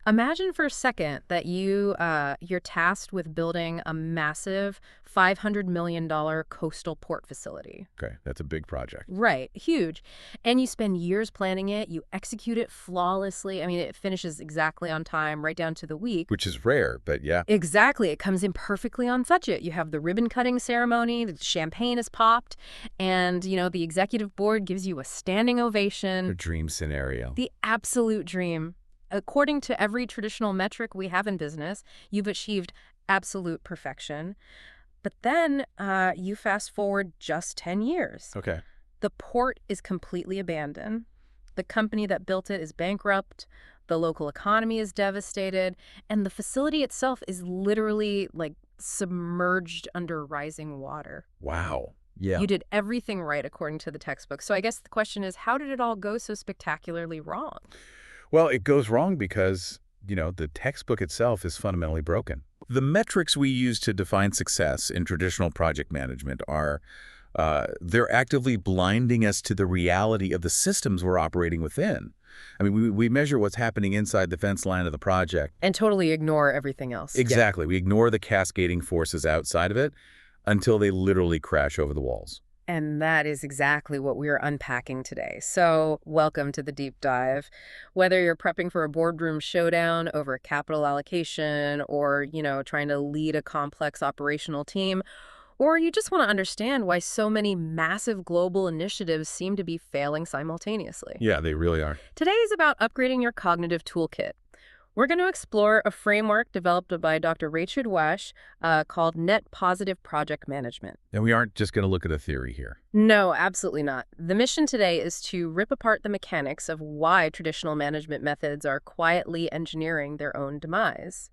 Imagine for a second that you're tasked with building a massive $500 million coastal port facility. Okay, that's a big project. Right, huge. And you spend years planning it, you execute it flawlessly. I mean, it finishes exactly on time, right down to the week. Which is rare, but yeah. Exactly. It comes in perfectly on budget. You have the ribbon cutting ceremony, the champagne is popped, and, the executive board gives you a standing ovation. A dream scenario. The absolute dream. According to every traditional metric we have in business, you've achieved absolute perfection. But then you fast forward just 10 years. Okay. The port is completely abandoned. The company that built it is bankrupt. The local economy is devastated. And the facility itself is literally submerged under rising water. Wow. Yeah. You did everything right according to the textbook. So I guess the question is, how did it all go so spectacularly wrong? Well, it goes wrong because, the textbook itself is fundamentally broken. The metrics we use to define success in traditional project management are, they're actively blinding us to the reality of the systems we're operating within. I mean, we measure what's happening inside the fence line of the project. And totally ignore everything else. Exactly. Yeah. We ignore the cascading forces outside of it until they literally crash over the walls. And that is exactly what we're unpacking today. So welcome to the deep dive. Whether you're prepping for a boardroom showdown over capital allocation or, trying to lead a complex operational team, or you just want to understand why so many massive global initiatives seem to be failing simultaneously. Yeah, they really are. Today is about upgrading your cognitive toolkit. We're going to explore a framework developed by Dr. Rachid Ouache called Net Positive Project Management. And we aren't just going to look at a theory here. No, absolutely not. The mission today is to rip apart the mechanics of why traditional management methods are quietly engineering their own demise.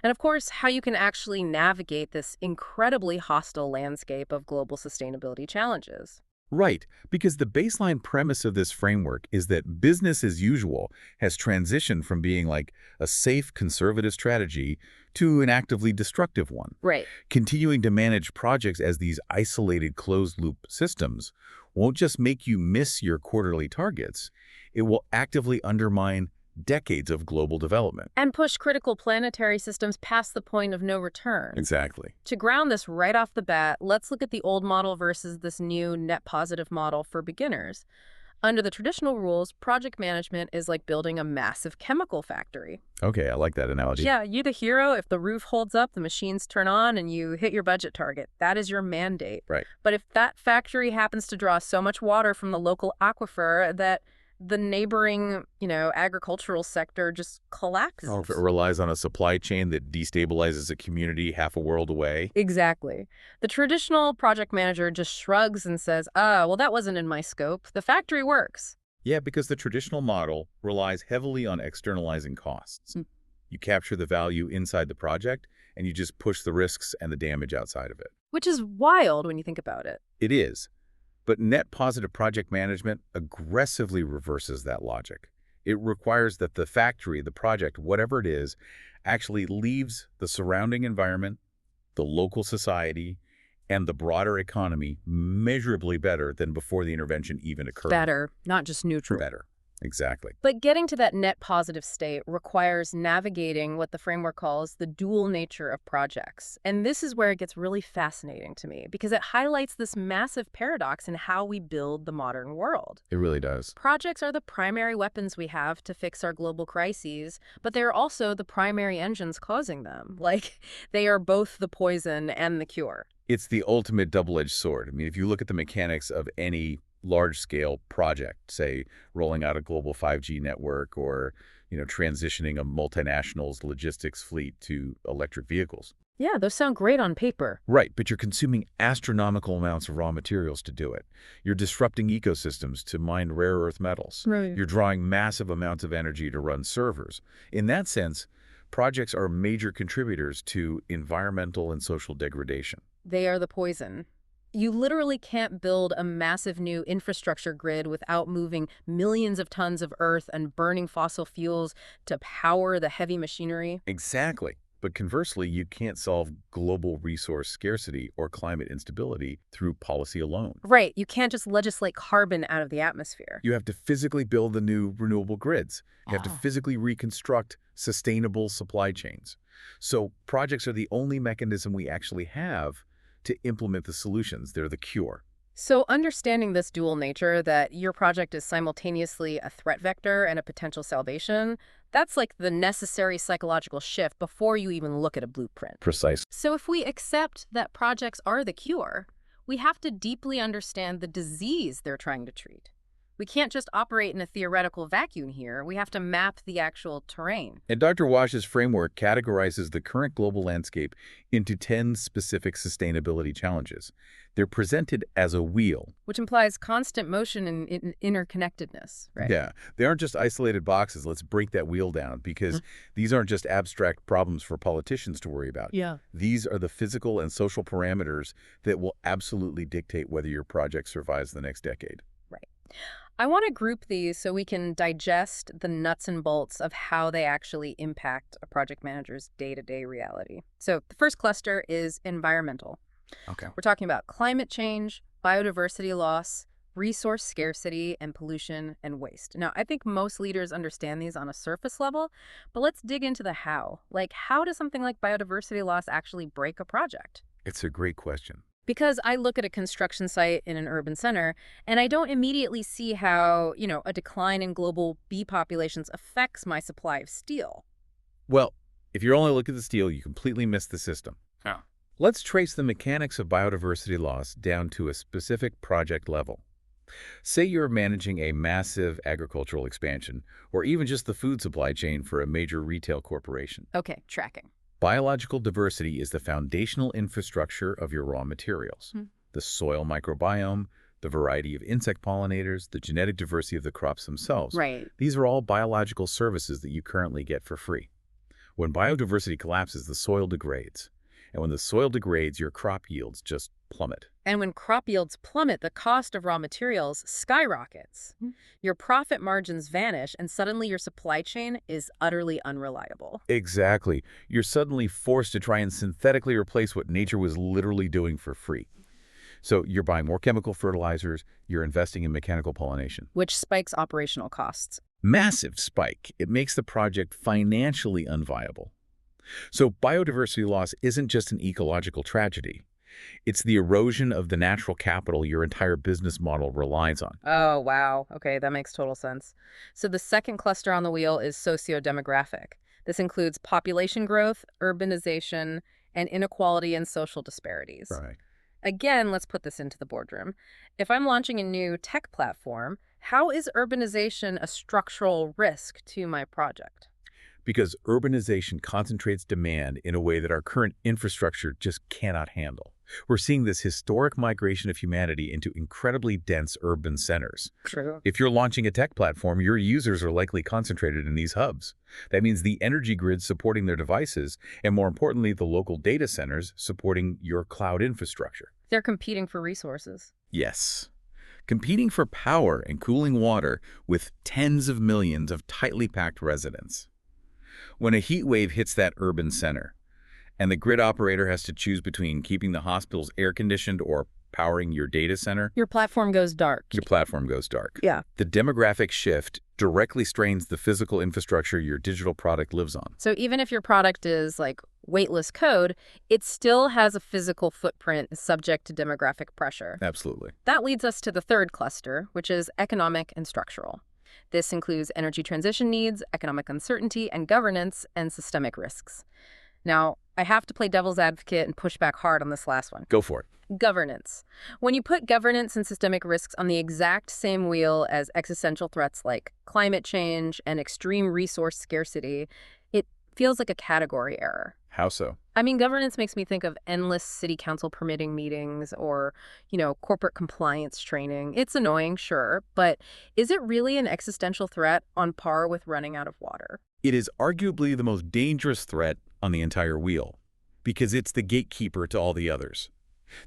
And of course, how you can actually navigate this incredibly hostile landscape of global sustainability challenges. Right, because the baseline premise of this framework is that business as usual has transitioned from being like a safe conservative strategy to an actively destructive one. Right. Continuing to manage projects as these isolated closed-loop systems won't just make you miss your quarterly targets, it will actively undermine decades of global development. And push critical planetary systems past the point of no return. Exactly. To ground this right off the bat, let's look at the old model versus this new net positive model for beginners. Under the traditional rules, project management is like building a massive chemical factory. Okay, I like that analogy. Yeah, you're the hero. If the roof holds up, the machines turn on, and you hit your budget target. That is your mandate. Right. But if that factory happens to draw so much water from the local aquifer that the neighboring, agricultural sector just collapses. Or if it relies on a supply chain that destabilizes a community half a world away. Exactly. The traditional project manager just shrugs and says, well, that wasn't in my scope. The factory works. Yeah, because the traditional model relies heavily on externalizing costs. You capture the value inside the project, and you just push the risks and the damage outside of it. Which is wild when you think about it. It is. But net positive project management aggressively reverses that logic. It requires that the factory, the project, whatever it is, actually leaves the surrounding environment, the local society, and the broader economy measurably better than before the intervention even occurred. Better, not just neutral. Better. Exactly. But getting to that net positive state requires navigating what the framework calls the dual nature of projects. And this is where it gets really fascinating to me because it highlights this massive paradox in how we build the modern world. It really does. Projects are the primary weapons we have to fix our global crises, but they're also the primary engines causing them. They are both the poison and the cure. It's the ultimate double-edged sword. I mean, if you look at the mechanics of any large-scale project, say rolling out a global 5G network or, transitioning a multinational's logistics fleet to electric vehicles. Yeah, those sound great on paper. Right, but you're consuming astronomical amounts of raw materials to do it. You're disrupting ecosystems to mine rare earth metals. Right. You're drawing massive amounts of energy to run servers. In that sense, projects are major contributors to environmental and social degradation. They are the poison. You literally can't build a massive new infrastructure grid without moving millions of tons of earth and burning fossil fuels to power the heavy machinery. Exactly. But conversely, you can't solve global resource scarcity or climate instability through policy alone. Right. You can't just legislate carbon out of the atmosphere. You have to physically build the new renewable grids. You have to physically reconstruct sustainable supply chains. So projects are the only mechanism we actually have to implement the solutions. They're the cure. So understanding this dual nature, that your project is simultaneously a threat vector and a potential salvation, that's like the necessary psychological shift before you even look at a blueprint. Precise. So if we accept that projects are the cure, we have to deeply understand the disease they're trying to treat. We can't just operate in a theoretical vacuum here. We have to map the actual terrain. And Dr. Ouache's framework categorizes the current global landscape into 10 specific sustainability challenges. They're presented as a wheel. Which implies constant motion and interconnectedness, right? Yeah, they aren't just isolated boxes. Let's break that wheel down, because these aren't just abstract problems for politicians to worry about. Yeah. These are the physical and social parameters that will absolutely dictate whether your project survives the next decade. Right. I want to group these so we can digest the nuts and bolts of how they actually impact a project manager's day-to-day reality. So the first cluster is environmental. Okay. We're talking about climate change, biodiversity loss, resource scarcity, and pollution and waste. Now, I think most leaders understand these on a surface level, but let's dig into the how. Like, how does something like biodiversity loss actually break a project? It's a great question. Because I look at a construction site in an urban center, and I don't immediately see how, a decline in global bee populations affects my supply of steel. Well, if you're only looking at the steel, you completely miss the system. Yeah. Let's trace the mechanics of biodiversity loss down to a specific project level. Say you're managing a massive agricultural expansion, or even just the food supply chain for a major retail corporation. Okay, tracking. Biological diversity is the foundational infrastructure of your raw materials. The soil microbiome, the variety of insect pollinators, the genetic diversity of the crops themselves. Right. These are all biological services that you currently get for free. When biodiversity collapses, the soil degrades. And when the soil degrades, your crop yields just plummet. And when crop yields plummet, the cost of raw materials skyrockets. Your profit margins vanish, and suddenly your supply chain is utterly unreliable. Exactly. You're suddenly forced to try and synthetically replace what nature was literally doing for free. So you're buying more chemical fertilizers, you're investing in mechanical pollination. Which spikes operational costs. Massive spike. It makes the project financially unviable. So biodiversity loss isn't just an ecological tragedy. It's the erosion of the natural capital your entire business model relies on. Oh, wow. Okay, that makes total sense. So the second cluster on the wheel is socio-demographic. This includes population growth, urbanization, and inequality and social disparities. Right. Again, let's put this into the boardroom. If I'm launching a new tech platform, how is urbanization a structural risk to my project? Because urbanization concentrates demand in a way that our current infrastructure just cannot handle. We're seeing this historic migration of humanity into incredibly dense urban centers. True. If you're launching a tech platform, your users are likely concentrated in these hubs. That means the energy grid supporting their devices, and more importantly, the local data centers supporting your cloud infrastructure. They're competing for resources. Yes. Competing for power and cooling water with tens of millions of tightly packed residents. When a heat wave hits that urban center, and the grid operator has to choose between keeping the hospitals air-conditioned or powering your data center, Your platform goes dark. your platform goes dark. Yeah. The demographic shift directly strains the physical infrastructure your digital product lives on. So even if your product is like weightless code, it still has a physical footprint subject to demographic pressure. Absolutely. That leads us to the third cluster, which is economic and structural. This includes energy transition needs, economic uncertainty, and governance and systemic risks. Now, I have to play devil's advocate and push back hard on this last one. Go for it. Governance. When you put governance and systemic risks on the exact same wheel as existential threats like climate change and extreme resource scarcity, it feels like a category error. How so? I mean, governance makes me think of endless city council permitting meetings or, corporate compliance training. It's annoying, sure, but is it really an existential threat on par with running out of water? It is arguably the most dangerous threat on the entire wheel, because it's the gatekeeper to all the others.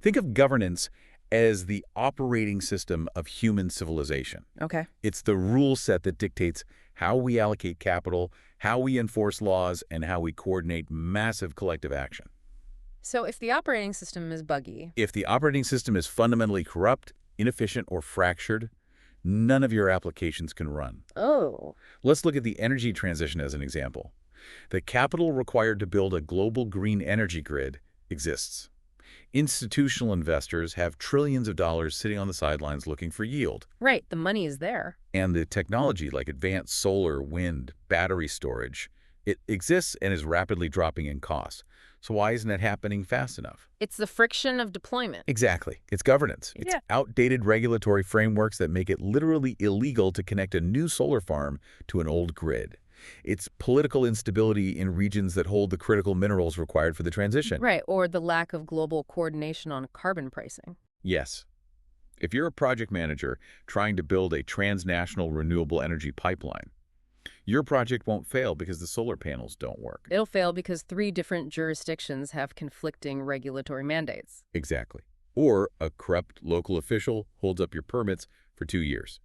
Think of governance as the operating system of human civilization. Okay. It's the rule set that dictates how we allocate capital, how we enforce laws, and how we coordinate massive collective action. So if the operating system is buggy, If the operating system is fundamentally corrupt, inefficient, or fractured, none of your applications can run. oh, Let's look at the energy transition as an example. The capital required to build a global green energy grid exists. Institutional investors have trillions of dollars sitting on the sidelines looking for yield. Right, the money is there. And the technology like advanced solar, wind, battery storage, it exists and is rapidly dropping in cost. So why isn't it happening fast enough? It's the friction of deployment. Exactly. It's governance. It's Yeah. outdated regulatory frameworks that make it literally illegal to connect a new solar farm to an old grid. It's political instability in regions that hold the critical minerals required for the transition. Right, or the lack of global coordination on carbon pricing. Yes. If you're a project manager trying to build a transnational renewable energy pipeline, your project won't fail because the solar panels don't work. It'll fail because 3 different jurisdictions have conflicting regulatory mandates. Exactly. Or a corrupt local official holds up your permits for 2 years.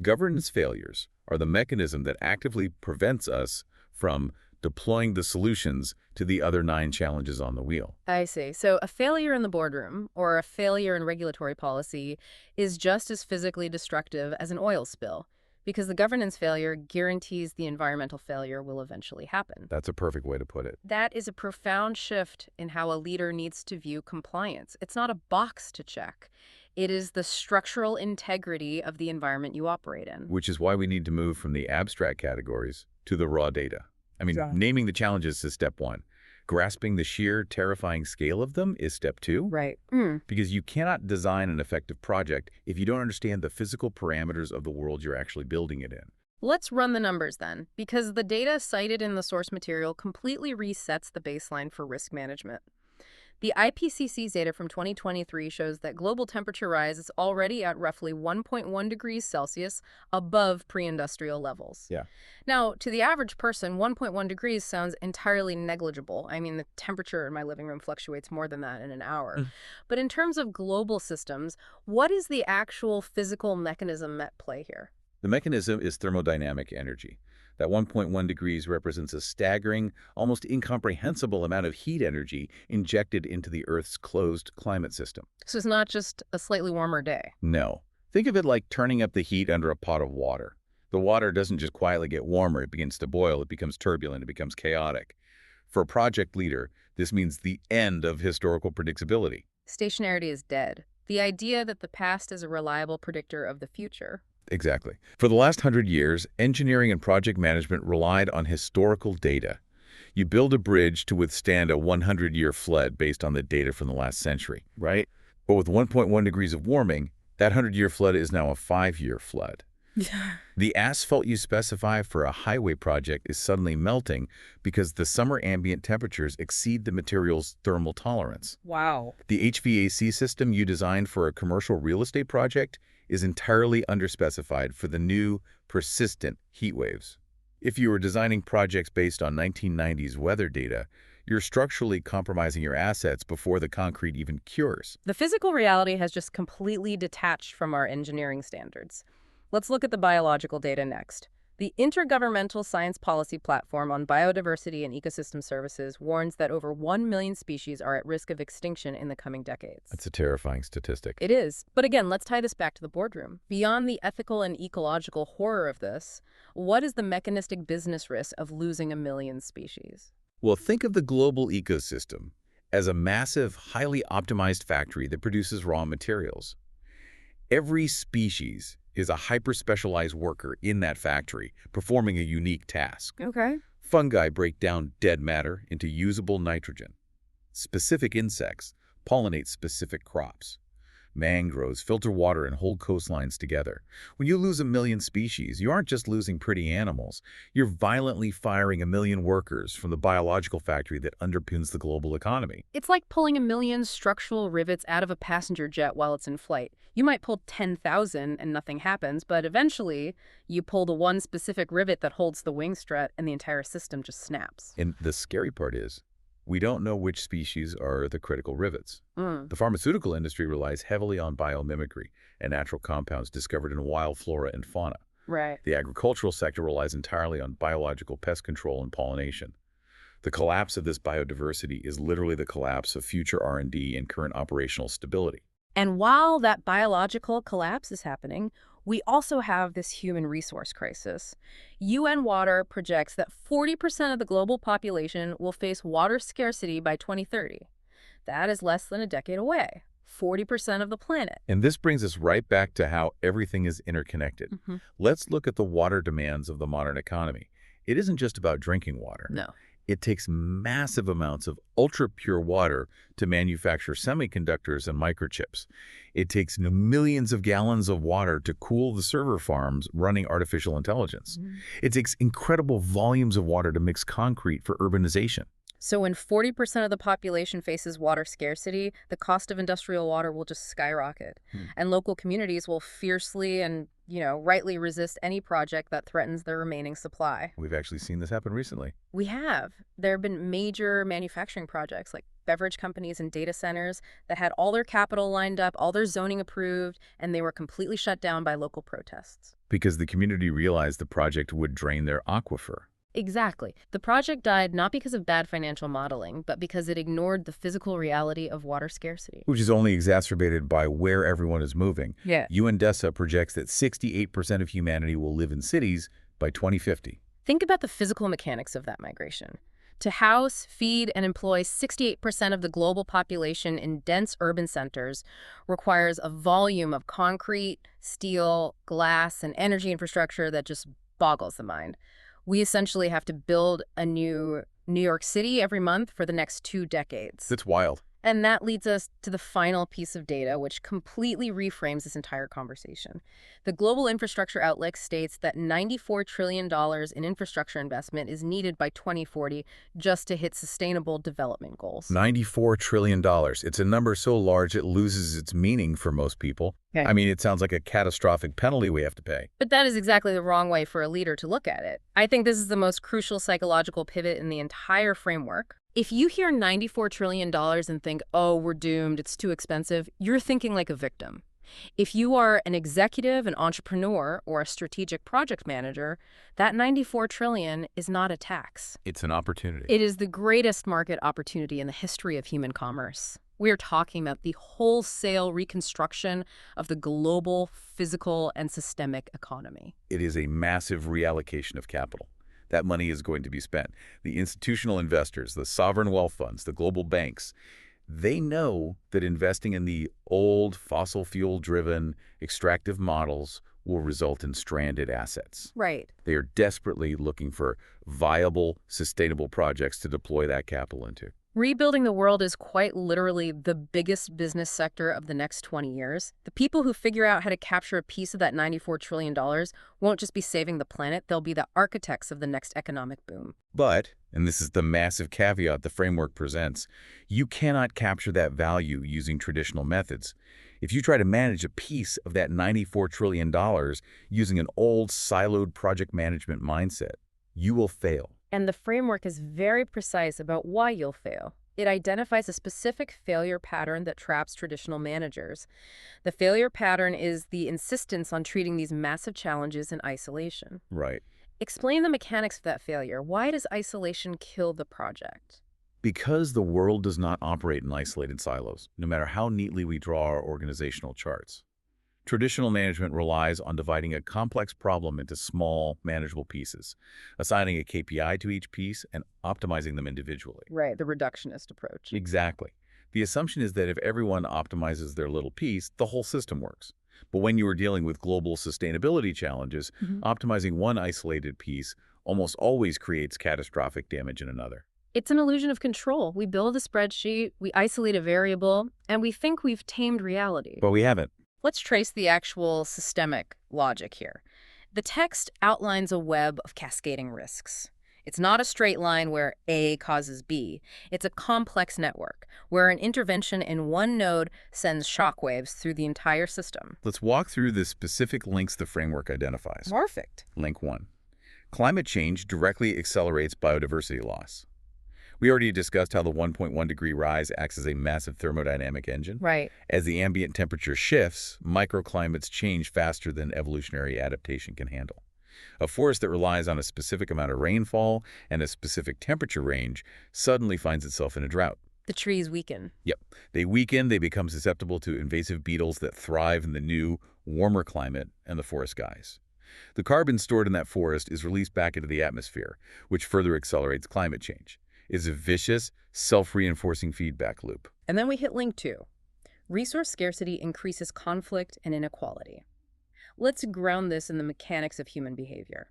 Governance failures are the mechanism that actively prevents us from deploying the solutions to the other 9 challenges on the wheel. I see. So a failure in the boardroom or a failure in regulatory policy is just as physically destructive as an oil spill, because the governance failure guarantees the environmental failure will eventually happen. That's a perfect way to put it. That is a profound shift in how a leader needs to view compliance. It's not a box to check. It is the structural integrity of the environment you operate in. Which is why we need to move from the abstract categories to the raw data. Naming the challenges is step 1. Grasping the sheer, terrifying scale of them is step 2. Right. Because you cannot design an effective project if you don't understand the physical parameters of the world you're actually building it in. Let's run the numbers then, because the data cited in the source material completely resets the baseline for risk management. The IPCC data from 2023 shows that global temperature rise is already at roughly 1.1 degrees Celsius above pre-industrial levels. Yeah. Now, to the average person, 1.1 degrees sounds entirely negligible. I mean, the temperature in my living room fluctuates more than that in an hour. But in terms of global systems, what is the actual physical mechanism at play here? The mechanism is thermodynamic energy. That 1.1 degrees represents a staggering, almost incomprehensible amount of heat energy injected into the Earth's closed climate system. So it's not just a slightly warmer day. No. Think of it like turning up the heat under a pot of water. The water doesn't just quietly get warmer, it begins to boil, it becomes turbulent, it becomes chaotic. For a project leader, this means the end of historical predictability. Stationarity is dead. The idea that the past is a reliable predictor of the future. Exactly. For the last 100 years, engineering and project management relied on historical data. You build a bridge to withstand a 100-year flood based on the data from the last century, right? But with 1.1 degrees of warming, that 100-year flood is now a 5-year flood. The asphalt you specify for a highway project is suddenly melting because the summer ambient temperatures exceed the material's thermal tolerance. Wow. The HVAC system you designed for a commercial real estate project is entirely underspecified for the new, persistent heat waves. If you were designing projects based on 1990s weather data, you're structurally compromising your assets before the concrete even cures. The physical reality has just completely detached from our engineering standards. Let's look at the biological data next. The Intergovernmental Science Policy Platform on Biodiversity and Ecosystem Services warns that over 1 million species are at risk of extinction in the coming decades. That's a terrifying statistic. It is. But again, let's tie this back to the boardroom. Beyond the ethical and ecological horror of this, what is the mechanistic business risk of losing 1 million species? Well, think of the global ecosystem as a massive, highly optimized factory that produces raw materials. Every species is a hyper-specialized worker in that factory, performing a unique task. Okay. Fungi break down dead matter into usable nitrogen. Specific insects pollinate specific crops. Mangroves filter water and hold coastlines together. When you lose 1 million species, you aren't just losing pretty animals. You're violently firing 1 million workers from the biological factory that underpins the global economy. It's like pulling 1 million structural rivets out of a passenger jet while it's in flight. You might pull 10,000 and nothing happens, but eventually you pull the one specific rivet that holds the wing strut and the entire system just snaps. And the scary part is, we don't know which species are the critical rivets. Mm. The pharmaceutical industry relies heavily on biomimicry and natural compounds discovered in wild flora and fauna. Right. The agricultural sector relies entirely on biological pest control and pollination. The collapse of this biodiversity is literally the collapse of future R&D and current operational stability. And while that biological collapse is happening, we also have this human resource crisis. UN Water projects that 40% of the global population will face water scarcity by 2030. That is less than a decade away. 40% of the planet. And this brings us right back to how everything is interconnected. Hmm. Let's look at the water demands of the modern economy. It isn't just about drinking water. No. It takes massive amounts of ultra-pure water to manufacture semiconductors and microchips. It takes millions of gallons of water to cool the server farms running artificial intelligence. It takes incredible volumes of water to mix concrete for urbanization. So when 40% of the population faces water scarcity, the cost of industrial water will just skyrocket. And local communities will fiercely and, rightly resist any project that threatens their remaining supply. We've actually seen this happen recently. We have. There have been major manufacturing projects like beverage companies and data centers that had all their capital lined up, all their zoning approved, and they were completely shut down by local protests. Because the community realized the project would drain their aquifer. Exactly. The project died not because of bad financial modeling, but because it ignored the physical reality of water scarcity. Which is only exacerbated by where everyone is moving. Yeah. UNDESA projects that 68% of humanity will live in cities by 2050. Think about the physical mechanics of that migration. To house, feed, and employ 68% of the global population in dense urban centers requires a volume of concrete, steel, glass, and energy infrastructure that just boggles the mind. We essentially have to build a new New York City every month for the next 2 decades. That's wild. And that leads us to the final piece of data, which completely reframes this entire conversation. The Global Infrastructure Outlook states that $94 trillion in infrastructure investment is needed by 2040 just to hit sustainable development goals. $94 trillion. It's a number so large it loses its meaning for most people. Okay. I mean, it sounds like a catastrophic penalty we have to pay. But that is exactly the wrong way for a leader to look at it. I think this is the most crucial psychological pivot in the entire framework. If you hear $94 trillion and think, oh, we're doomed, it's too expensive, you're thinking like a victim. If you are an executive, an entrepreneur, or a strategic project manager, that $94 trillion is not a tax. It's an opportunity. It is the greatest market opportunity in the history of human commerce. We are talking about the wholesale reconstruction of the global, physical, and systemic economy. It is a massive reallocation of capital. That money is going to be spent. The institutional investors, the sovereign wealth funds, the global banks, they know that investing in the old fossil fuel-driven extractive models will result in stranded assets. Right. They are desperately looking for viable, sustainable projects to deploy that capital into. Rebuilding the world is quite literally the biggest business sector of the next 20 years. The people who figure out how to capture a piece of that $94 trillion won't just be saving the planet, they'll be the architects of the next economic boom. But, and this is the massive caveat the framework presents, you cannot capture that value using traditional methods. If you try to manage a piece of that $94 trillion using an old siloed project management mindset, you will fail. And the framework is very precise about why you'll fail. It identifies a specific failure pattern that traps traditional managers. The failure pattern is the insistence on treating these massive challenges in isolation. Right. Explain the mechanics of that failure. Why does isolation kill the project? Because the world does not operate in isolated silos, no matter how neatly we draw our organizational charts. Traditional management relies on dividing a complex problem into small, manageable pieces, assigning a KPI to each piece, and optimizing them individually. Right, the reductionist approach. Exactly. The assumption is that if everyone optimizes their little piece, the whole system works. But when you are dealing with global sustainability challenges, optimizing one isolated piece almost always creates catastrophic damage in another. It's an illusion of control. We build a spreadsheet, we isolate a variable, and we think we've tamed reality. But we haven't. Let's trace the actual systemic logic here. The text outlines a web of cascading risks. It's not a straight line where A causes B. It's a complex network where an intervention in one node sends shockwaves through the entire system. Let's walk through the specific links the framework identifies. Perfect. Link 1. Climate change directly accelerates biodiversity loss. We already discussed how the 1.1 degree rise acts as a massive thermodynamic engine. Right. As the ambient temperature shifts, microclimates change faster than evolutionary adaptation can handle. A forest that relies on a specific amount of rainfall and a specific temperature range suddenly finds itself in a drought. The trees weaken. Yep. They weaken, they become susceptible to invasive beetles that thrive in the new, warmer climate and the forest skies. The carbon stored in that forest is released back into the atmosphere, which further accelerates climate change. It's a vicious, self-reinforcing feedback loop. And then we hit link 2. Resource scarcity increases conflict and inequality. Let's ground this in the mechanics of human behavior.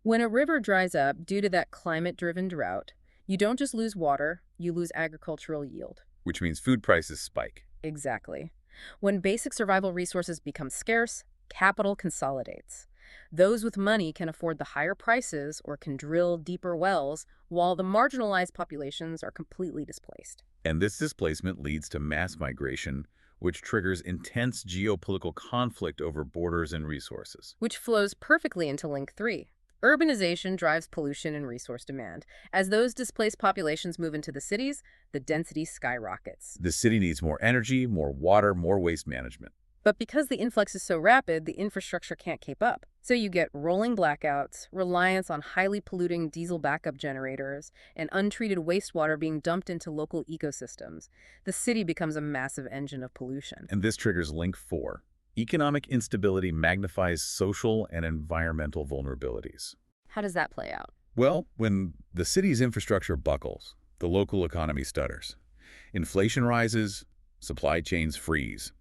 When a river dries up due to that climate-driven drought, you don't just lose water, you lose agricultural yield. Which means food prices spike. Exactly. When basic survival resources become scarce, capital consolidates. Those with money can afford the higher prices or can drill deeper wells, while the marginalized populations are completely displaced. And this displacement leads to mass migration, which triggers intense geopolitical conflict over borders and resources. Which flows perfectly into link 3. Urbanization drives pollution and resource demand. As those displaced populations move into the cities, the density skyrockets. The city needs more energy, more water, more waste management. But because the influx is so rapid, the infrastructure can't keep up. So you get rolling blackouts, reliance on highly polluting diesel backup generators, and untreated wastewater being dumped into local ecosystems. The city becomes a massive engine of pollution. And this triggers link 4. Economic instability magnifies social and environmental vulnerabilities. How does that play out? Well, when the city's infrastructure buckles, the local economy stutters. Inflation rises, supply chains freeze.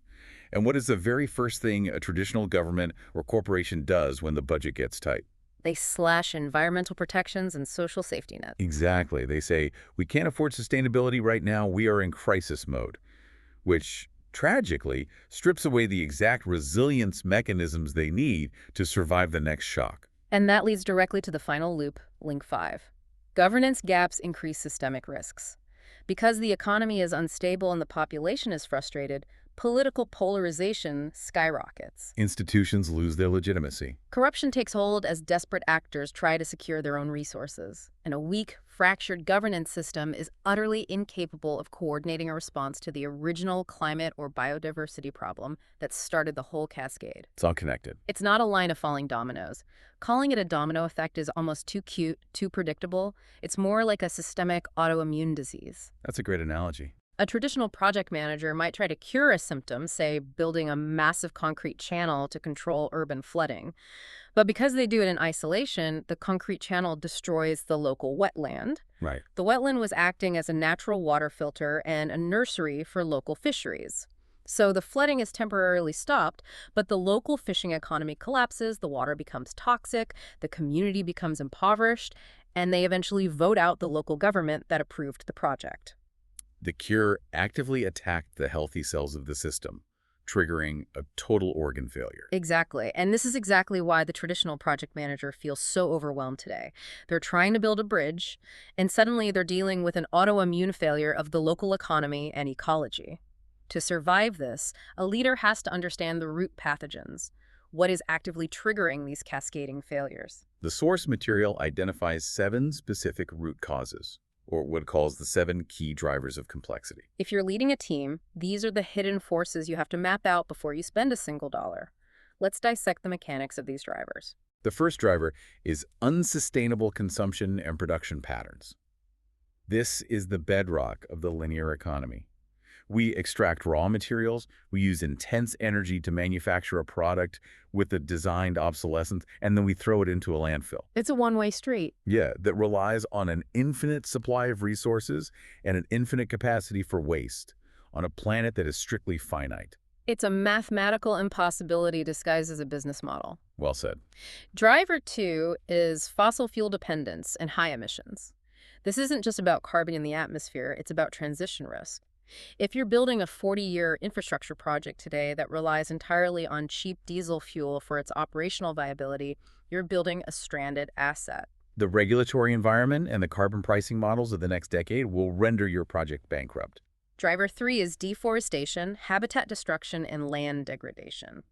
And what is the very first thing a traditional government or corporation does when the budget gets tight? They slash environmental protections and social safety nets. Exactly. They say, we can't afford sustainability right now, we are in crisis mode, which tragically strips away the exact resilience mechanisms they need to survive the next shock. And that leads directly to the final loop, link 5. Governance gaps increase systemic risks. Because the economy is unstable and the population is frustrated, political polarization skyrockets. Institutions lose their legitimacy. Corruption takes hold as desperate actors try to secure their own resources. And a weak, fractured governance system is utterly incapable of coordinating a response to the original climate or biodiversity problem that started the whole cascade. It's all connected. It's not a line of falling dominoes. Calling it a domino effect is almost too cute, too predictable. It's more like a systemic autoimmune disease. That's a great analogy. A traditional project manager might try to cure a symptom, say building a massive concrete channel to control urban flooding. But because they do it in isolation, the concrete channel destroys the local wetland. Right. The wetland was acting as a natural water filter and a nursery for local fisheries. So the flooding is temporarily stopped, but the local fishing economy collapses, the water becomes toxic, the community becomes impoverished, and they eventually vote out the local government that approved the project. The cure actively attacked the healthy cells of the system, triggering a total organ failure. Exactly. And this is exactly why the traditional project manager feels so overwhelmed today. They're trying to build a bridge, and suddenly they're dealing with an autoimmune failure of the local economy and ecology. To survive this, a leader has to understand the root pathogens, what is actively triggering these cascading failures. The source material identifies 7 specific root causes, or what it calls the 7 key drivers of complexity. If you're leading a team, these are the hidden forces you have to map out before you spend a single dollar. Let's dissect the mechanics of these drivers. The first driver is unsustainable consumption and production patterns. This is the bedrock of the linear economy. We extract raw materials, we use intense energy to manufacture a product with a designed obsolescence, and then we throw it into a landfill. It's a one-way street. Yeah, that relies on an infinite supply of resources and an infinite capacity for waste on a planet that is strictly finite. It's a mathematical impossibility disguised as a business model. Well said. Driver 2 is fossil fuel dependence and high emissions. This isn't just about carbon in the atmosphere, it's about transition risk. If you're building a 40-year infrastructure project today that relies entirely on cheap diesel fuel for its operational viability, you're building a stranded asset. The regulatory environment and the carbon pricing models of the next decade will render your project bankrupt. Driver 3 is deforestation, habitat destruction, and land degradation.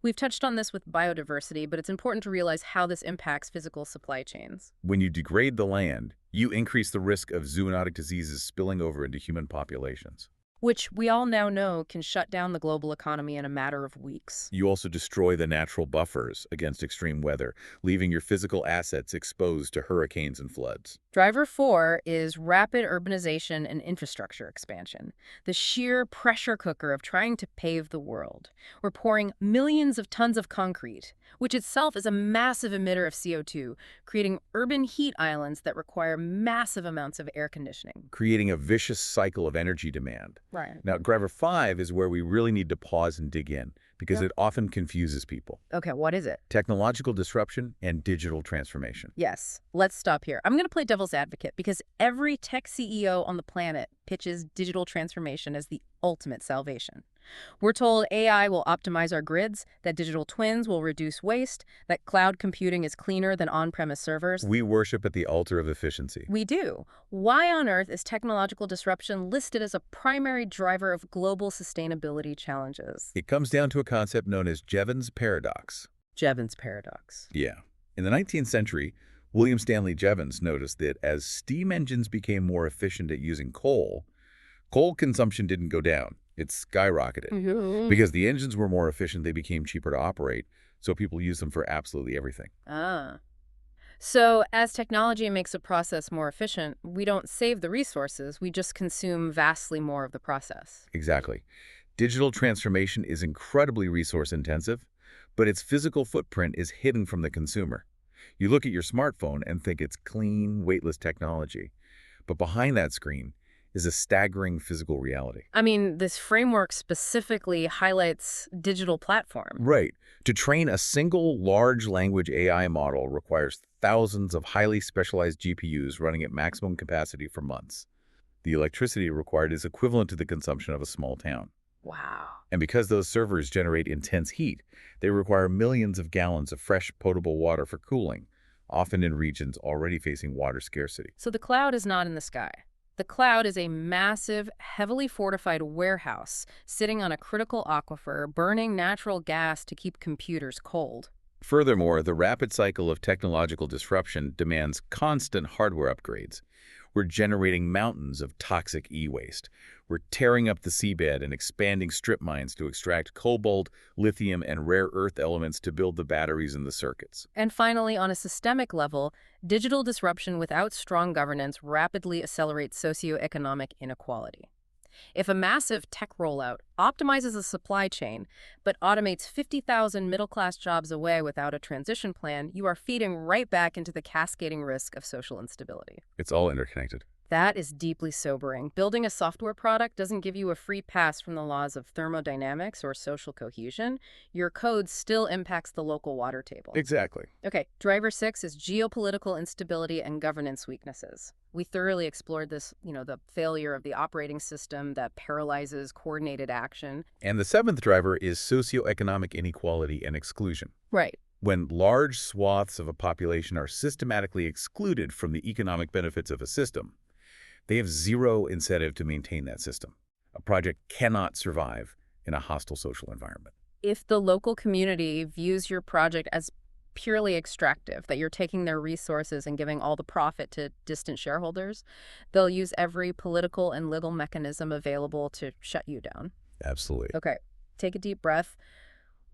We've touched on this with biodiversity, but it's important to realize how this impacts physical supply chains. When you degrade the land, you increase the risk of zoonotic diseases spilling over into human populations. which we all now know can shut down the global economy in a matter of weeks. You also destroy the natural buffers against extreme weather, leaving your physical assets exposed to hurricanes and floods. Driver 4 is rapid urbanization and infrastructure expansion, the sheer pressure cooker of trying to pave the world. We're pouring millions of tons of concrete, which itself is a massive emitter of CO2, creating urban heat islands that require massive amounts of air conditioning. Creating a vicious cycle of energy demand. Right. Now, driver 5 is where we really need to pause and dig in, because Yep. it often confuses people. Okay, what is it? Technological disruption and digital transformation. Yes, let's stop here. I'm going to play devil's advocate because every tech CEO on the planet pitches digital transformation as the ultimate salvation. We're told AI will optimize our grids, that digital twins will reduce waste, that cloud computing is cleaner than on-premise servers. We worship at the altar of efficiency. We do. Why on earth is technological disruption listed as a primary driver of global sustainability challenges? It comes down to a concept known as Jevons paradox. Jevons paradox. Yeah. In the 19th century, William Stanley Jevons noticed that as steam engines became more efficient at using coal consumption didn't go down. It skyrocketed. Because the engines were more efficient, they became cheaper to operate, so people used them for absolutely everything. Ah. So as technology makes a process more efficient, we don't save the resources, we just consume vastly more of the process. Exactly. Digital transformation is incredibly resource-intensive, but its physical footprint is hidden from the consumer. You look at your smartphone and think it's clean, weightless technology. But behind that screen is a staggering physical reality. I mean, this framework specifically highlights digital platform. Right. To train a single large language AI model requires thousands of highly specialized GPUs running at maximum capacity for months. The electricity required is equivalent to the consumption of a small town. Wow. And because those servers generate intense heat, they require millions of gallons of fresh, potable water for cooling, often in regions already facing water scarcity. So the cloud is not in the sky. The cloud is a massive, heavily fortified warehouse sitting on a critical aquifer, burning natural gas to keep computers cold. Furthermore, the rapid cycle of technological disruption demands constant hardware upgrades. We're generating mountains of toxic e-waste. We're tearing up the seabed and expanding strip mines to extract cobalt, lithium, and rare earth elements to build the batteries and the circuits. And finally, on a systemic level, digital disruption without strong governance rapidly accelerates socioeconomic inequality. If a massive tech rollout optimizes a supply chain but automates 50,000 middle-class jobs away without a transition plan, you are feeding right back into the cascading risk of social instability. It's all interconnected. That is deeply sobering. Building a software product doesn't give you a free pass from the laws of thermodynamics or social cohesion. Your code still impacts the local water table. Exactly. Okay, driver 6 is geopolitical instability and governance weaknesses. We thoroughly explored this, the failure of the operating system that paralyzes coordinated action. And the seventh driver is socioeconomic inequality and exclusion. Right. When large swaths of a population are systematically excluded from the economic benefits of a system, they have zero incentive to maintain that system. A project cannot survive in a hostile social environment. If the local community views your project as purely extractive, that you're taking their resources and giving all the profit to distant shareholders, they'll use every political and legal mechanism available to shut you down. Absolutely. Okay, take a deep breath.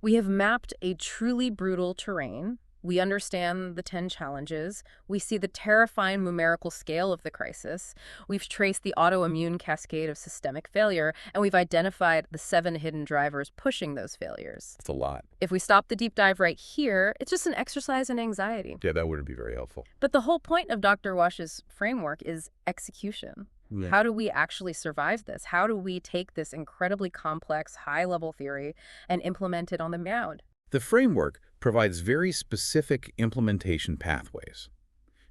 We have mapped a truly brutal terrain. We understand the 10 challenges. We see the terrifying numerical scale of the crisis. We've traced the autoimmune cascade of systemic failure, and we've identified the 7 hidden drivers pushing those failures. It's a lot. If we stop the deep dive right here, it's just an exercise in anxiety. Yeah, that wouldn't be very helpful. But the whole point of Dr. Ouache's framework is execution. Yeah. How do we actually survive this? How do we take this incredibly complex, high-level theory and implement it on the ground? The framework provides very specific implementation pathways.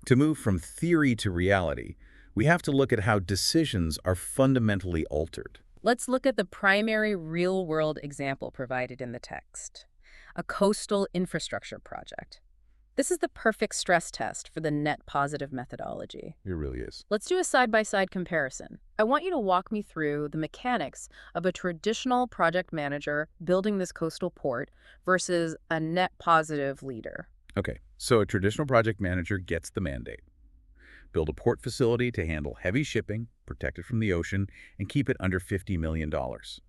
To move from theory to reality, we have to look at how decisions are fundamentally altered. Let's look at the primary real-world example provided in the text, a coastal infrastructure project. This is the perfect stress test for the net positive methodology. It really is. Let's do a side-by-side comparison. I want you to walk me through the mechanics of a traditional project manager building this coastal port versus a net positive leader. Okay, so a traditional project manager gets the mandate. Build a port facility to handle heavy shipping, protect it from the ocean, and keep it under $50 million.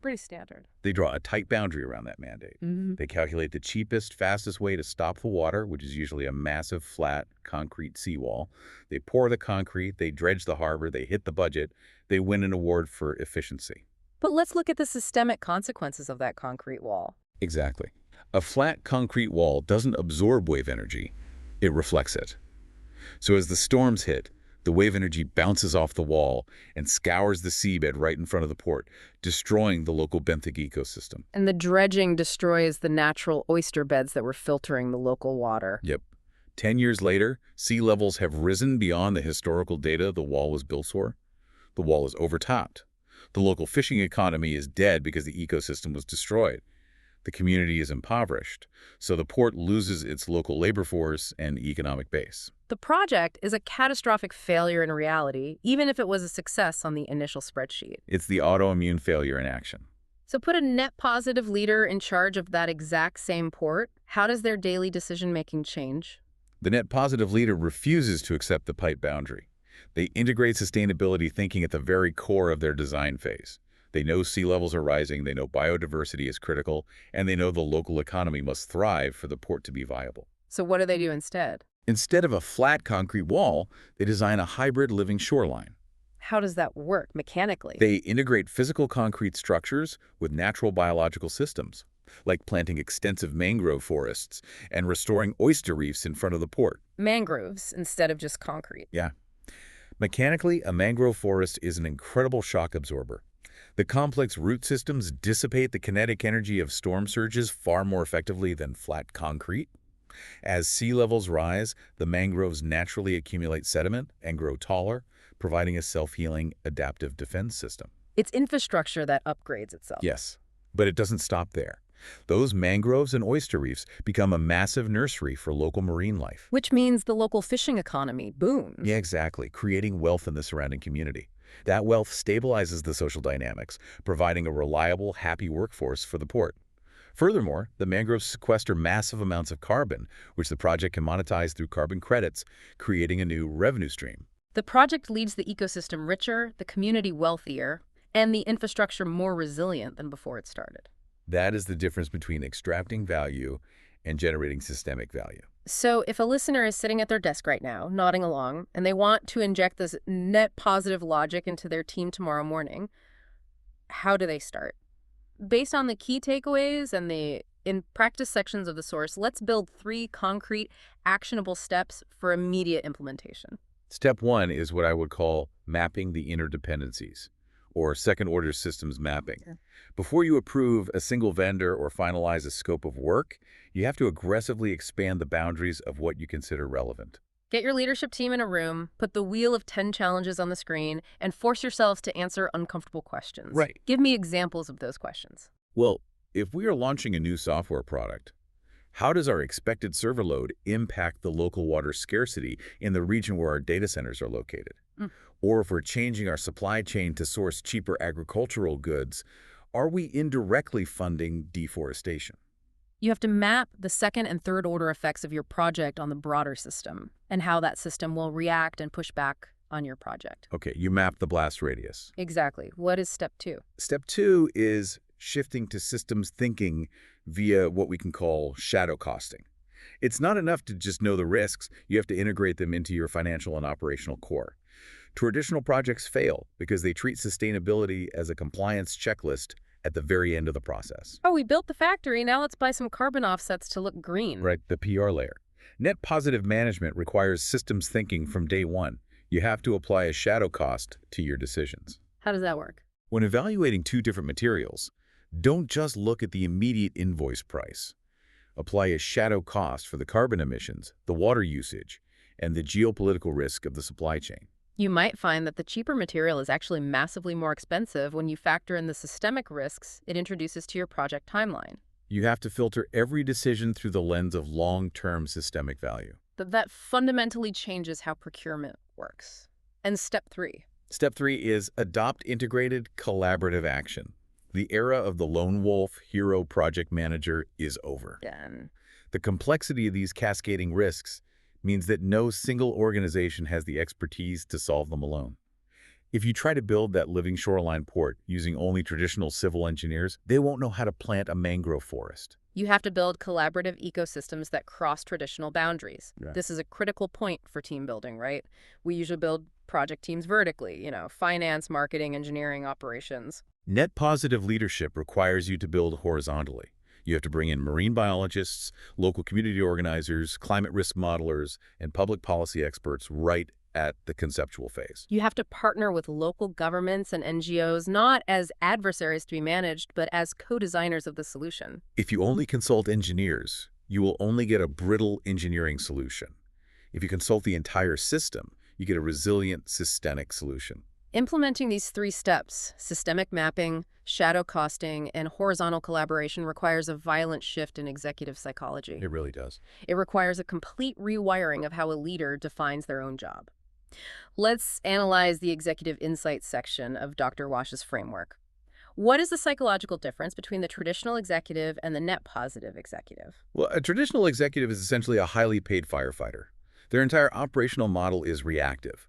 Pretty standard. They draw a tight boundary around that mandate. They calculate the cheapest, fastest way to stop the water, which is usually a massive, flat, concrete seawall. They pour the concrete, they dredge the harbor, they hit the budget, they win an award for efficiency. But let's look at the systemic consequences of that concrete wall. Exactly. A flat concrete wall doesn't absorb wave energy, it reflects it. So as the storms hit, the wave energy bounces off the wall and scours the seabed right in front of the port, destroying the local benthic ecosystem. And the dredging destroys the natural oyster beds that were filtering the local water. Yep. 10 years later, sea levels have risen beyond the historical data the wall was built for. The wall is overtopped. The local fishing economy is dead because the ecosystem was destroyed. The community is impoverished, so the port loses its local labor force and economic base. The project is a catastrophic failure in reality, even if it was a success on the initial spreadsheet. It's the autoimmune failure in action. So put a net positive leader in charge of that exact same port. How does their daily decision-making change? The net positive leader refuses to accept the pipe boundary. They integrate sustainability thinking at the very core of their design phase. They know sea levels are rising, they know biodiversity is critical, and they know the local economy must thrive for the port to be viable. So what do they do instead? Instead of a flat concrete wall, they design a hybrid living shoreline. How does that work mechanically? They integrate physical concrete structures with natural biological systems, like planting extensive mangrove forests and restoring oyster reefs in front of the port. Mangroves instead of just concrete. Yeah. Mechanically, a mangrove forest is an incredible shock absorber. The complex root systems dissipate the kinetic energy of storm surges far more effectively than flat concrete. As sea levels rise, the mangroves naturally accumulate sediment and grow taller, providing a self-healing adaptive defense system. It's infrastructure that upgrades itself. Yes, but it doesn't stop there. Those mangroves and oyster reefs become a massive nursery for local marine life. Which means the local fishing economy booms. Yeah, exactly, creating wealth in the surrounding community. That wealth stabilizes the social dynamics, providing a reliable, happy workforce for the port. Furthermore, the mangroves sequester massive amounts of carbon, which the project can monetize through carbon credits, creating a new revenue stream. The project leaves the ecosystem richer, the community wealthier, and the infrastructure more resilient than before it started. That is the difference between extracting value and generating systemic value. So if a listener is sitting at their desk right now, nodding along, and they want to inject this net positive logic into their team tomorrow morning, how do they start? Based on the key takeaways and the in practice sections of the source, let's build 3 concrete, actionable steps for immediate implementation. Step 1 is what I would call mapping the interdependencies, or second-order systems mapping. Yeah. Before you approve a single vendor or finalize a scope of work, you have to aggressively expand the boundaries of what you consider relevant. Get your leadership team in a room, put the wheel of 10 challenges on the screen, and force yourselves to answer uncomfortable questions. Right. Give me examples of those questions. Well, if we are launching a new software product, how does our expected server load impact the local water scarcity in the region where our data centers are located? Or if we're changing our supply chain to source cheaper agricultural goods, are we indirectly funding deforestation? You have to map the second and third order effects of your project on the broader system and how that system will react and push back on your project. Okay, you map the blast radius. Exactly. What is step 2? Step 2 is shifting to systems thinking via what we can call shadow costing. It's not enough to just know the risks. You have to integrate them into your financial and operational core. Traditional projects fail because they treat sustainability as a compliance checklist at the very end of the process. Oh, we built the factory. Now let's buy some carbon offsets to look green. Right, the PR layer. Net positive management requires systems thinking from day one. You have to apply a shadow cost to your decisions. How does that work? When evaluating 2 different materials, don't just look at the immediate invoice price. Apply a shadow cost for the carbon emissions, the water usage, and the geopolitical risk of the supply chain. You might find that the cheaper material is actually massively more expensive when you factor in the systemic risks it introduces to your project timeline. You have to filter every decision through the lens of long-term systemic value. That fundamentally changes how procurement works. And step 3. Step 3 is adopt integrated, collaborative action. The era of the lone wolf hero project manager is over. Done. The complexity of these cascading risks means that no single organization has the expertise to solve them alone. If you try to build that living shoreline port using only traditional civil engineers, they won't know how to plant a mangrove forest. You have to build collaborative ecosystems that cross traditional boundaries. Yeah. This is a critical point for team building, right? We usually build project teams vertically, finance, marketing, engineering, operations. Net positive leadership requires you to build horizontally. You have to bring in marine biologists, local community organizers, climate risk modelers, and public policy experts right at the conceptual phase. You have to partner with local governments and NGOs, not as adversaries to be managed, but as co-designers of the solution. If you only consult engineers, you will only get a brittle engineering solution. If you consult the entire system, you get a resilient, systemic solution. Implementing these three steps, systemic mapping, shadow costing, and horizontal collaboration, requires a violent shift in executive psychology. It really does. It requires a complete rewiring of how a leader defines their own job. Let's analyze the executive insights section of Dr. Ouache's framework. What is the psychological difference between the traditional executive and the net positive executive? Well, a traditional executive is essentially a highly paid firefighter. Their entire operational model is reactive.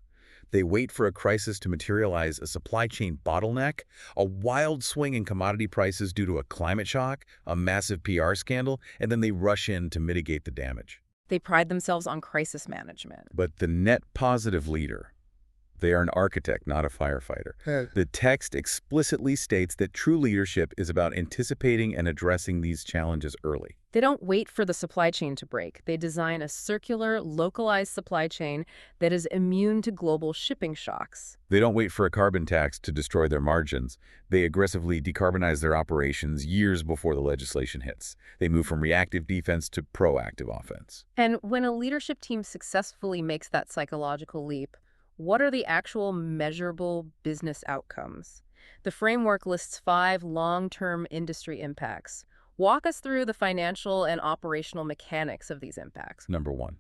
They wait for a crisis to materialize, a supply chain bottleneck, a wild swing in commodity prices due to a climate shock, a massive PR scandal, and then they rush in to mitigate the damage. They pride themselves on crisis management. But the net positive leader, they are an architect, not a firefighter. The text explicitly states that true leadership is about anticipating and addressing these challenges early. They don't wait for the supply chain to break. They design a circular, localized supply chain that is immune to global shipping shocks. They don't wait for a carbon tax to destroy their margins. They aggressively decarbonize their operations years before the legislation hits. They move from reactive defense to proactive offense. And when a leadership team successfully makes that psychological leap, what are the actual measurable business outcomes? The framework lists 5 long-term industry impacts. Walk us through the financial and operational mechanics of these impacts. Number 1,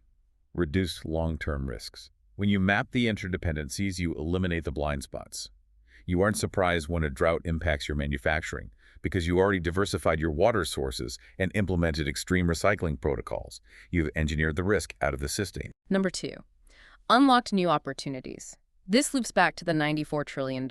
reduce long-term risks. When you map the interdependencies, you eliminate the blind spots. You aren't surprised when a drought impacts your manufacturing because you already diversified your water sources and implemented extreme recycling protocols. You've engineered the risk out of the system. Number 2, unlocked new opportunities. This loops back to the $94 trillion.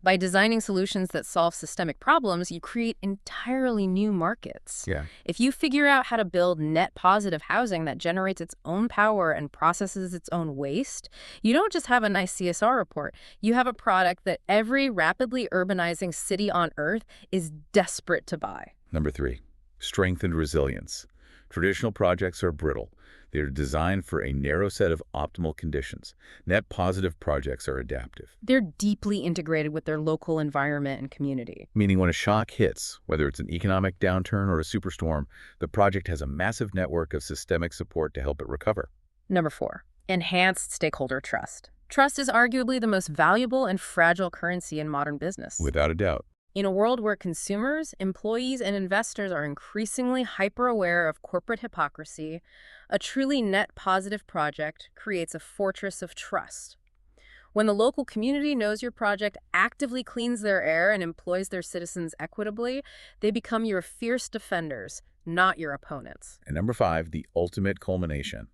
By designing solutions that solve systemic problems, you create entirely new markets. Yeah. If you figure out how to build net positive housing that generates its own power and processes its own waste, you don't just have a nice CSR report. You have a product that every rapidly urbanizing city on Earth is desperate to buy. Number 3, strengthened resilience. Traditional projects are brittle. They are designed for a narrow set of optimal conditions. Net positive projects are adaptive. They're deeply integrated with their local environment and community. Meaning when a shock hits, whether it's an economic downturn or a superstorm, the project has a massive network of systemic support to help it recover. Number 4, enhanced stakeholder trust. Trust is arguably the most valuable and fragile currency in modern business. Without a doubt. In a world where consumers, employees, and investors are increasingly hyper-aware of corporate hypocrisy, a truly net positive project creates a fortress of trust. When the local community knows your project actively cleans their air and employs their citizens equitably, they become your fierce defenders, not your opponents. And number 5, the ultimate culmination.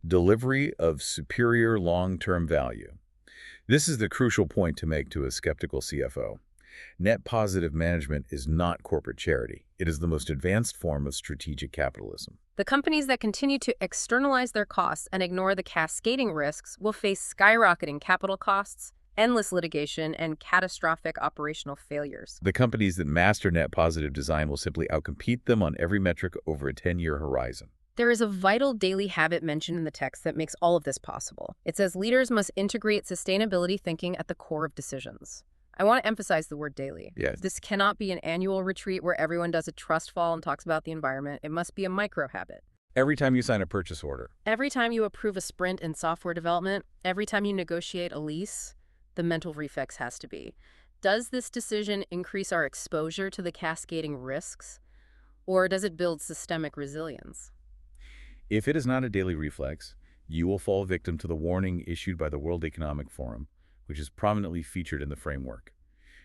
Delivery of superior long-term value. This is the crucial point to make to a skeptical CFO. Net positive management is not corporate charity. It is the most advanced form of strategic capitalism. The companies that continue to externalize their costs and ignore the cascading risks will face skyrocketing capital costs, endless litigation, and catastrophic operational failures. The companies that master net positive design will simply outcompete them on every metric over a 10-year horizon. There is a vital daily habit mentioned in the text that makes all of this possible. It says leaders must integrate sustainability thinking at the core of decisions. I want to emphasize the word daily. Yes. This cannot be an annual retreat where everyone does a trust fall and talks about the environment. It must be a micro habit. Every time you sign a purchase order. Every time you approve a sprint in software development, every time you negotiate a lease, the mental reflex has to be, does this decision increase our exposure to the cascading risks, or does it build systemic resilience? If it is not a daily reflex, you will fall victim to the warning issued by the World Economic Forum, which is prominently featured in the framework.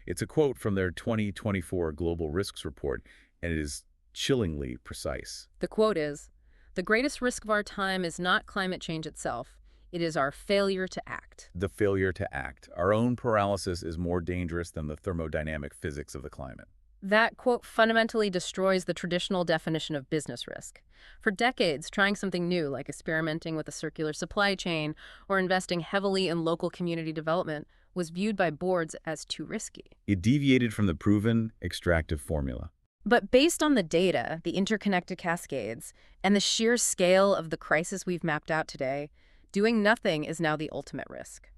It's a quote from their 2024 Global Risks Report, and it is chillingly precise. The quote is, "The greatest risk of our time is not climate change itself. It is our failure to act. The failure to act. Our own paralysis is more dangerous than the thermodynamic physics of the climate. That, quote, fundamentally destroys the traditional definition of business risk. For decades, trying something new, like experimenting with a circular supply chain or investing heavily in local community development, was viewed by boards as too risky. It deviated from the proven extractive formula. But based on the data, the interconnected cascades, and the sheer scale of the crisis we've mapped out today, doing nothing is now the ultimate risk.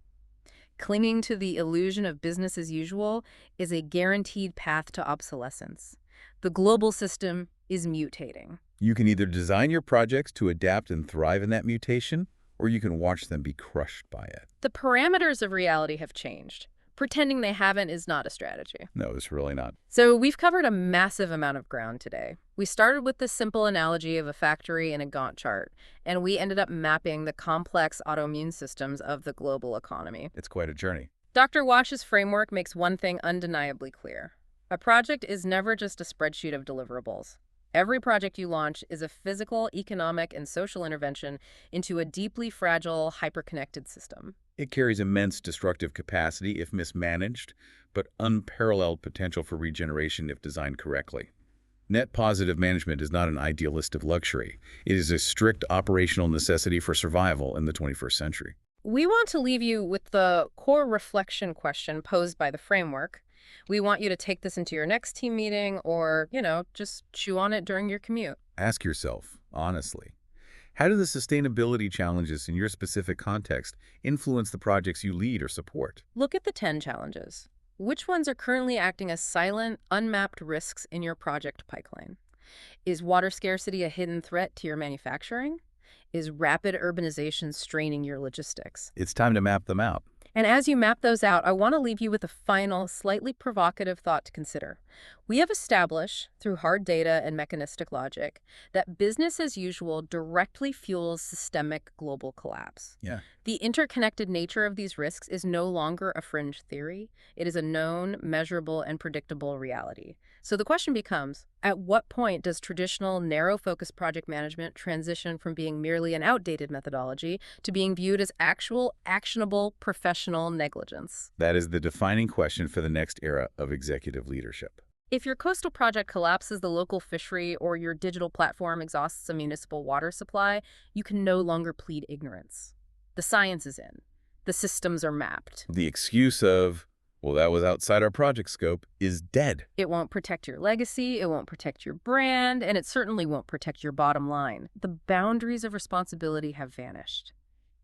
Clinging to the illusion of business as usual is a guaranteed path to obsolescence. The global system is mutating. You can either design your projects to adapt and thrive in that mutation, or you can watch them be crushed by it. The parameters of reality have changed. Pretending they haven't is not a strategy. No, it's really not. So we've covered a massive amount of ground today. We started with the simple analogy of a factory and a Gantt chart, and we ended up mapping the complex autoimmune systems of the global economy. It's quite a journey. Dr. Ouache's framework makes one thing undeniably clear. A project is never just a spreadsheet of deliverables. Every project you launch is a physical, economic, and social intervention into a deeply fragile, hyperconnected system. It carries immense destructive capacity if mismanaged, but unparalleled potential for regeneration if designed correctly. Net positive management is not an idealistic luxury. It is a strict operational necessity for survival in the 21st century. We want to leave you with the core reflection question posed by the framework. We want you to take this into your next team meeting or, just chew on it during your commute. Ask yourself, honestly, how do the sustainability challenges in your specific context influence the projects you lead or support? Look at the 10 challenges. Which ones are currently acting as silent, unmapped risks in your project pipeline? Is water scarcity a hidden threat to your manufacturing? Is rapid urbanization straining your logistics? It's time to map them out. And as you map those out, I want to leave you with a final, slightly provocative thought to consider. We have established, through hard data and mechanistic logic, that business as usual directly fuels systemic global collapse. Yeah. The interconnected nature of these risks is no longer a fringe theory. It is a known, measurable, and predictable reality. So the question becomes, at what point does traditional narrow-focused project management transition from being merely an outdated methodology to being viewed as actual, actionable, professional negligence? That is the defining question for the next era of executive leadership. If your coastal project collapses the local fishery or your digital platform exhausts a municipal water supply, you can no longer plead ignorance. The science is in. The systems are mapped. The excuse of, well, that was outside our project scope, is dead. It won't protect your legacy, it won't protect your brand, and it certainly won't protect your bottom line. The boundaries of responsibility have vanished.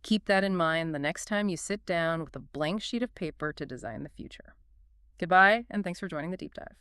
Keep that in mind the next time you sit down with a blank sheet of paper to design the future. Goodbye, and thanks for joining the Deep Dive.